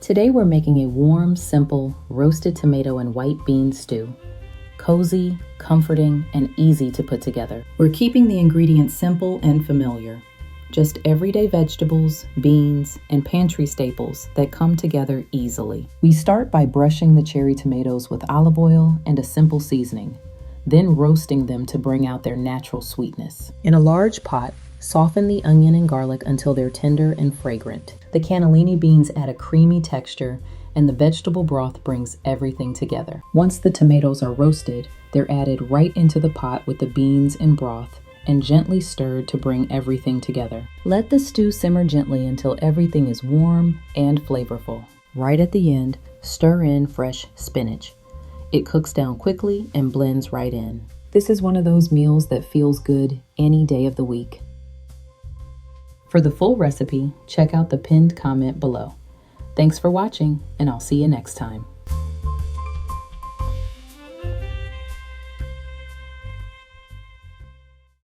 Today we're making a warm, simple, roasted tomato and white bean stew. Cozy, comforting, and easy to put together. We're keeping the ingredients simple and familiar. Just everyday vegetables, beans, and pantry staples that come together easily. We start by brushing the cherry tomatoes with olive oil and a simple seasoning, then roasting them to bring out their natural sweetness. In a large pot, soften the onion and garlic until they're tender and fragrant. The cannellini beans add a creamy texture, and the vegetable broth brings everything together. Once the tomatoes are roasted, they're added right into the pot with the beans and broth, and gently stirred to bring everything together. Let the stew simmer gently until everything is warm and flavorful. Right at the end, stir in fresh spinach. It cooks down quickly and blends right in. This is one of those meals that feels good any day of the week. For the full recipe, check out the pinned comment below. Thanks for watching, and I'll see you next time.